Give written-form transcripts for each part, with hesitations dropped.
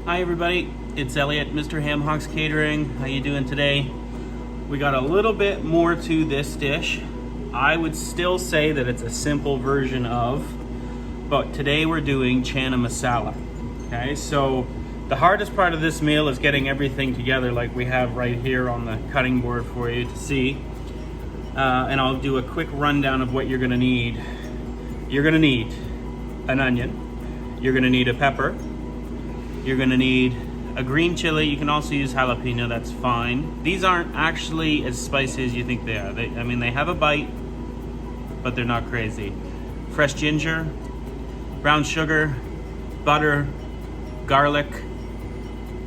Hi everybody, it's Elliot, Mr.HamHocks Catering. How you doing today? We got a little bit more to this dish. I would still say that it's a simple version of, but today we're doing Chana Masala. Okay, so the hardest part of this meal is getting everything together like we have right here on the cutting board for you to see. And I'll do a quick rundown of what you're gonna need. You're gonna need an onion, you're gonna need a pepper, you're gonna need a green chili. You can also use jalapeno, that's fine. These aren't actually as spicy as you think they are. They have a bite, but they're not crazy. Fresh ginger, brown sugar, butter, garlic,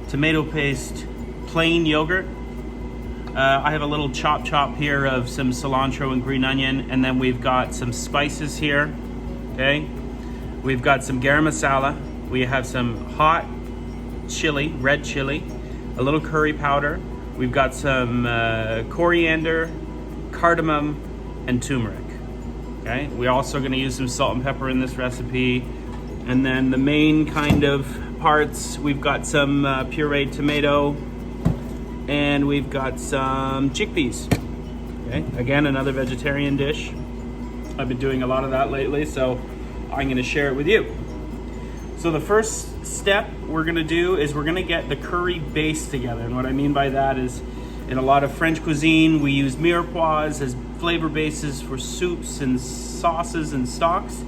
tomato paste, plain yogurt. I have a little chop here of some cilantro and green onion, and then we've got some spices here, okay? We've got some garam masala. We have some hot chili, red chili, a little curry powder. We've got some coriander, cardamom, and turmeric. Okay, we're also going to use some salt and pepper in this recipe. And then the main kind of parts, we've got some pureed tomato, and we've got some chickpeas. Okay, again, another vegetarian dish. I've been doing a lot of that lately, so I'm going to share it with you. So the first step we're gonna do is we're gonna get the curry base together. And what I mean by that is, in a lot of French cuisine, we use mirepoix as flavor bases for soups and sauces and stocks.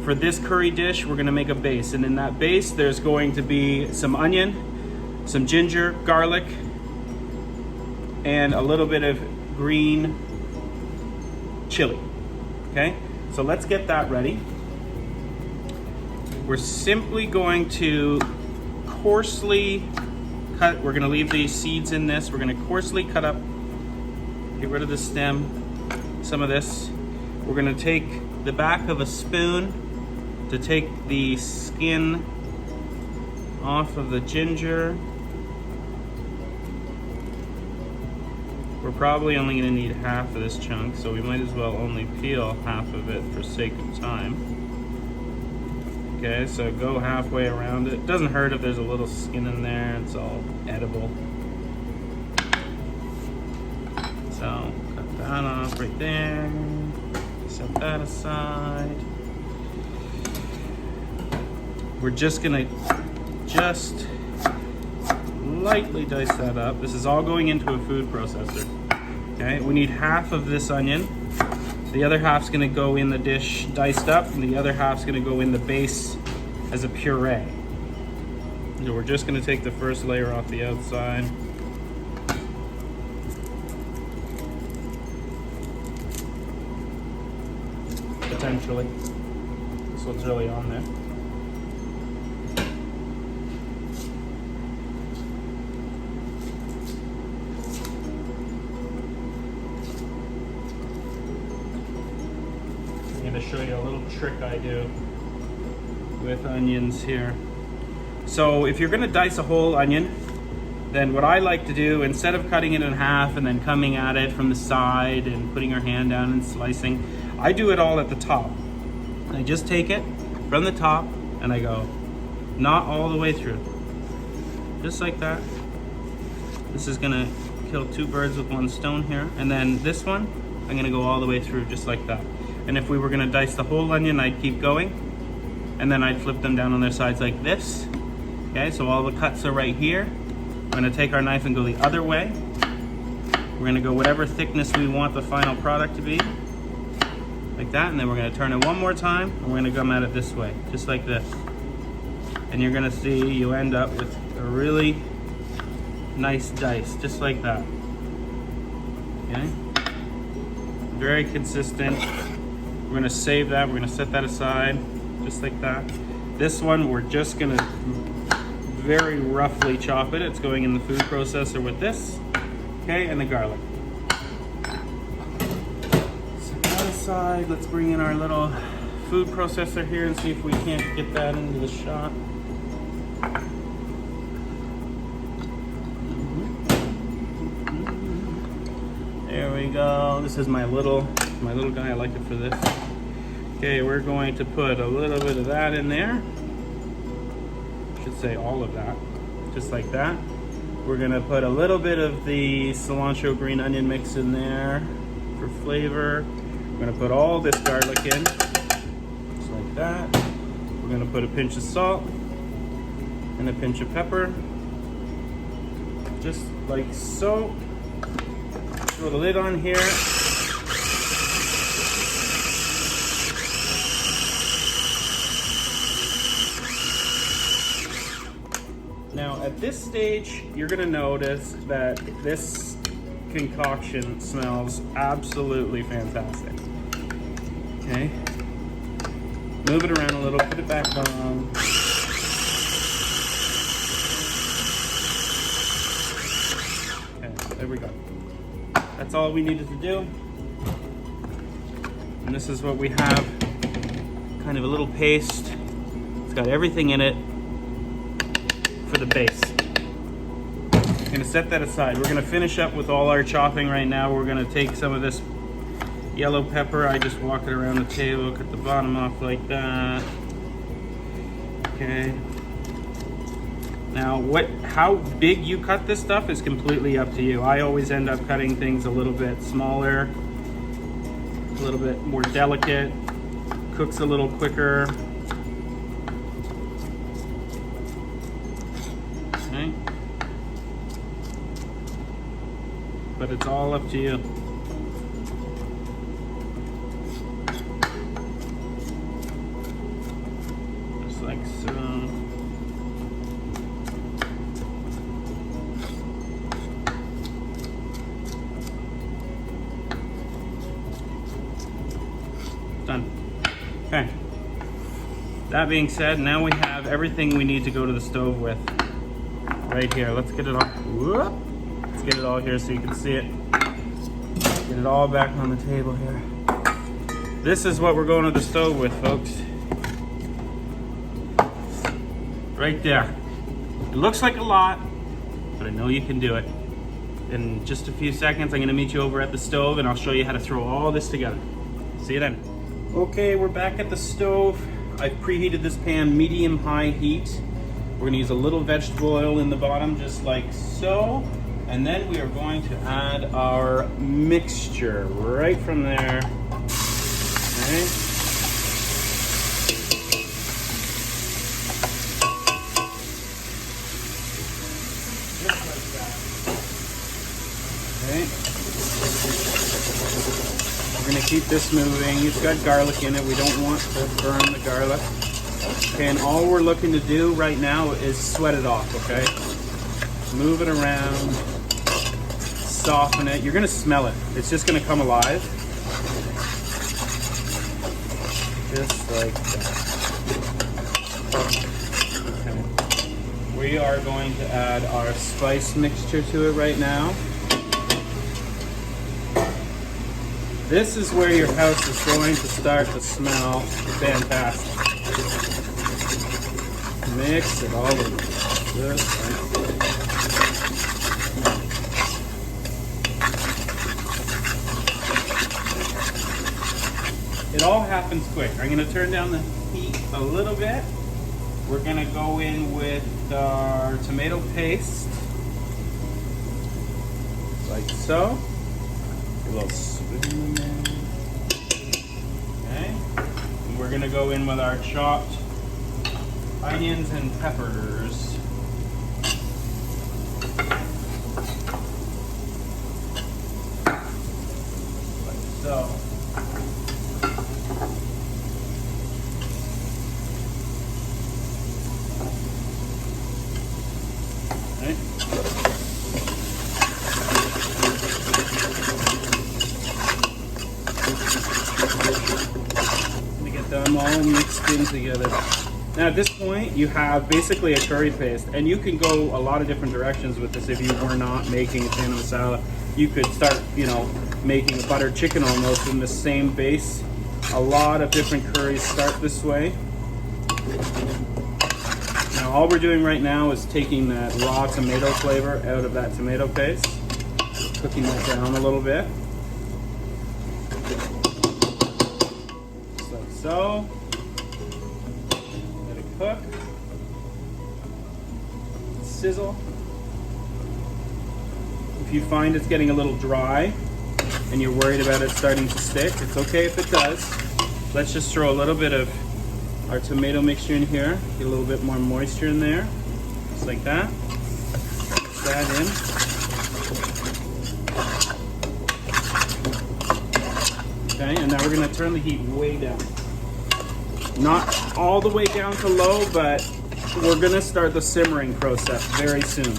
For this curry dish, we're gonna make a base. And in that base, there's going to be some onion, some ginger, garlic, and a little bit of green chili, okay? So let's get that ready. We're simply going to coarsely cut. We're gonna leave the seeds in this. We're gonna coarsely cut up, get rid of the stem, some of this. We're gonna take the back of a spoon to take the skin off of the ginger. We're probably only gonna need half of this chunk, so we might as well only peel half of it for sake of time. Okay, so go halfway around it. Doesn't hurt if there's a little skin in there, it's all edible. So cut that off right there. Set that aside. We're just gonna lightly dice that up. This is all going into a food processor. Okay, we need half of this onion. The other half's gonna go in the dish diced up, and the other half's gonna go in the base as a puree. So we're just gonna take the first layer off the outside. Potentially. This one's really on there. I'm gonna show you a little trick I do with onions here. So if you're gonna dice a whole onion, then what I like to do, instead of cutting it in half and then coming at it from the side and putting your hand down and slicing, I do it all at the top. I just take it from the top and I go, not all the way through. Just like that. This is gonna kill two birds with one stone here. And then this one, I'm gonna go all the way through just like that. And if we were gonna dice the whole onion, I'd keep going, and then I'd flip them down on their sides like this. Okay, so all the cuts are right here. We're gonna take our knife and go the other way. We're gonna go whatever thickness we want the final product to be, like that, and then we're gonna turn it one more time, and we're gonna come at it this way, just like this. And you're gonna see you end up with a really nice dice, just like that. Okay, very consistent. We're gonna save that, we're gonna set that aside, just like that. This one, we're just gonna very roughly chop it. It's going in the food processor with this, okay, and the garlic. Set that aside. Let's bring in our little food processor here and see if we can't get that into the shot. There we go. This is my little guy. I like it for this. Okay, we're going to put a little bit of that in there. should say all of that, just like that. We're gonna put a little bit of the cilantro green onion mix in there for flavor. We're gonna put all this garlic in, just like that. We're gonna put a pinch of salt and a pinch of pepper, just like so. Throw the lid on here. Now at this stage, you're gonna notice that this concoction smells absolutely fantastic. Okay, move it around a little, put it back on. Okay, there we go. That's all we needed to do. And this is what we have, kind of a little paste. It's got everything in it for the base. I'm gonna set that aside. We're gonna finish up with all our chopping right now. We're gonna take some of this yellow pepper. I just walk it around the table, cut the bottom off like that. Okay. Now, how big you cut this stuff is completely up to you. I always end up cutting things a little bit smaller, a little bit more delicate, cooks a little quicker. Okay. But it's all up to you. Just like so. Done. Okay. That being said, now we have everything we need to go to the stove with. Right here. Let's get it all. Whoop. Let's get it all here so you can see it. Get it all back on the table here. This is what we're going to the stove with, folks. Right there. It looks like a lot, but I know you can do it. In just a few seconds, I'm going to meet you over at the stove and I'll show you how to throw all this together. See you then. Okay, we're back at the stove. I've preheated this pan medium-high heat. We're gonna use a little vegetable oil in the bottom, just like so. And then we are going to add our mixture right from there. Okay. Just like that. Okay. We're gonna keep this moving. It's got garlic in it. We don't want to burn the garlic. Okay, and all we're looking to do right now is sweat it off, okay? Move it around, soften it. You're gonna smell it. It's just gonna come alive. Just like that. Okay. We are going to add our spice mixture to it right now. This is where your house is going to start to smell fantastic. Mix it all in. Just like that. It all happens quick. I'm going to turn down the heat a little bit. We're going to go in with our tomato paste. Like so. A little spoon in there. Okay. And we're going to go in with our chopped onions and peppers. Like so. Okay. Let me get them all mixed in together. Now at this point, you have basically a curry paste, and you can go a lot of different directions with this if you were not making a Chana Masala. You could start, making a buttered chicken almost in the same base. A lot of different curries start this way. Now all we're doing right now is taking that raw tomato flavor out of that tomato paste, cooking that down a little bit. Just like so. Cook. sizzle. If you find it's getting a little dry and you're worried about it starting to stick, it's okay if it does. Let's just throw a little bit of our tomato mixture in here, get a little bit more moisture in there, just like that. Mix that in. Okay, and now we're gonna turn the heat way down. Not all the way down to low, but we're gonna start the simmering process very soon.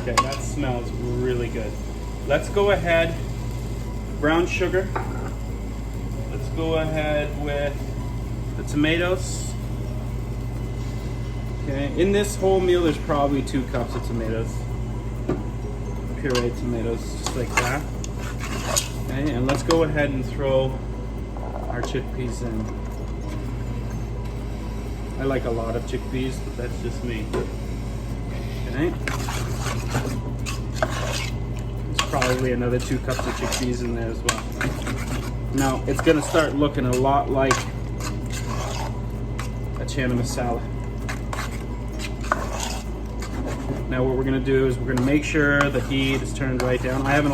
Okay, that smells really good. Let's go ahead, brown sugar. Let's go ahead with the tomatoes. Okay, in this whole meal there's probably 2 cups of tomatoes. Pureed tomatoes, just like that. Okay, and let's go ahead and throw our chickpeas in. I like a lot of chickpeas, but that's just me. Okay. There's probably another 2 cups of chickpeas in there as well. Now, it's gonna start looking a lot like a Chana Masala. Now what we're gonna do is we're gonna make sure the heat is turned right down. I have an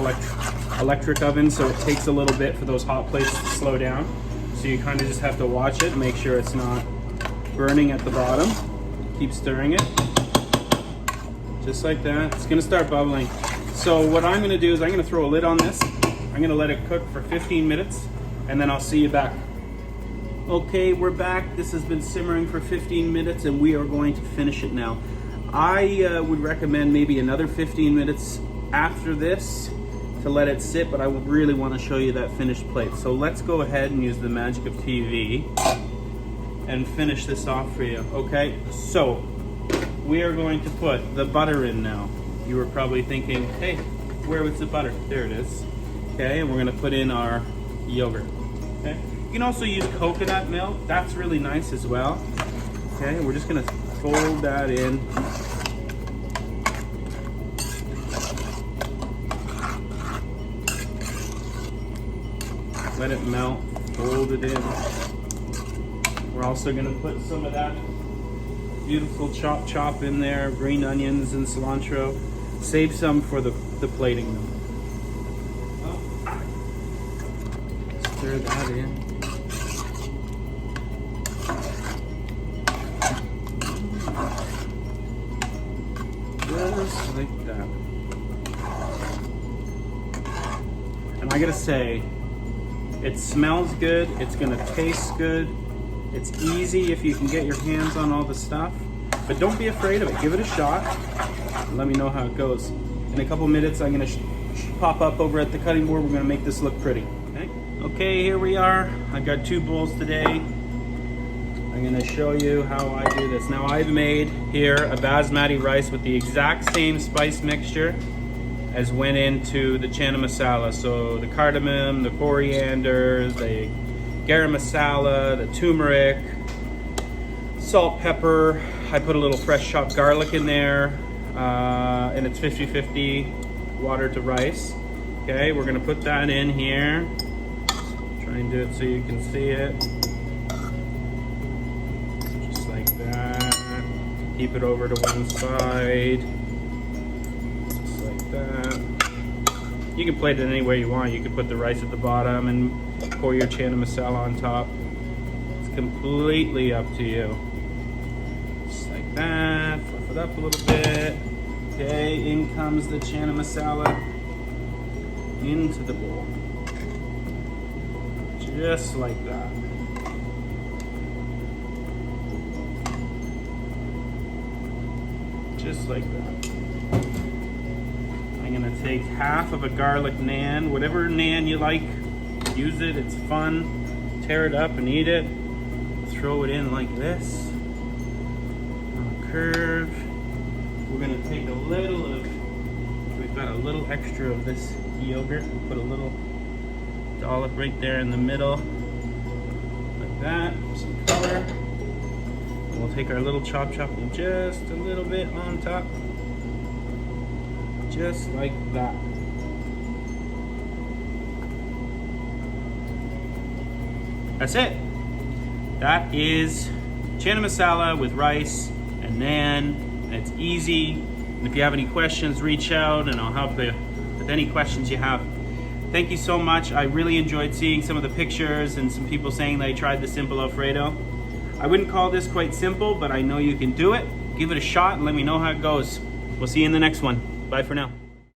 electric oven, so it takes a little bit for those hot plates to slow down. So you kind of just have to watch it, make sure it's not burning at the bottom. Keep stirring it. Just like that. It's gonna start bubbling. So what I'm gonna do is I'm gonna throw a lid on this. I'm gonna let it cook for 15 minutes, and then I'll see you back. Okay, we're back. This has been simmering for 15 minutes, and we are going to finish it now. I would recommend maybe another 15 minutes after this to let it sit, but I really want to show you that finished plate. So let's go ahead and use the magic of TV and finish this off for you, okay? So we are going to put the butter in now. You were probably thinking, hey, where was the butter? There it is. Okay, and we're gonna put in our yogurt. Okay, you can also use coconut milk. That's really nice as well. Okay, we're just gonna fold that in. Let it melt, fold it in. We're also gonna put some of that beautiful chop in there, green onions and cilantro. Save some for the plating though. Stir that in. Just like that. And I gotta say, it smells good, it's gonna taste good, it's easy if you can get your hands on all the stuff, but don't be afraid of it. Give it a shot and let me know how it goes. In a couple minutes I'm gonna pop up over at the cutting board. We're gonna make this look pretty. Okay, here we are. I've got 2 bowls today. I'm gonna show you how I do this. Now I've made here a basmati rice with the exact same spice mixture as went into the Chana Masala. So the cardamom, the coriander, the garam masala, the turmeric, salt, pepper. I put a little fresh chopped garlic in there, and it's 50-50 water to rice. Okay, we're gonna put that in here. Try and do it so you can see it. Just like that. Keep it over to one side. Just like that. You can plate it any way you want. You can put the rice at the bottom and pour your Chana Masala on top. It's completely up to you. Just like that. Fluff it up a little bit. Okay, in comes the Chana Masala into the bowl. Just like that. Just like that. I'm gonna take half of a garlic naan, whatever naan you like, use it, it's fun. Tear it up and eat it. Throw it in like this, on a curve. We're gonna take a little of, we've got a little extra of this yogurt. We'll put a little dollop right there in the middle, like that, some color. And we'll take our little chop and just a little bit on top, just like that. that's it. That is chana masala with rice and naan, and it's easy. And if you have any questions, reach out and I'll help you with any questions you have. Thank you so much. I really enjoyed seeing some of the pictures and some people saying they tried the simple Alfredo. I wouldn't call this quite simple, but I know you can do it. Give it a shot and let me know how it goes. We'll see you in the next one. Bye for now.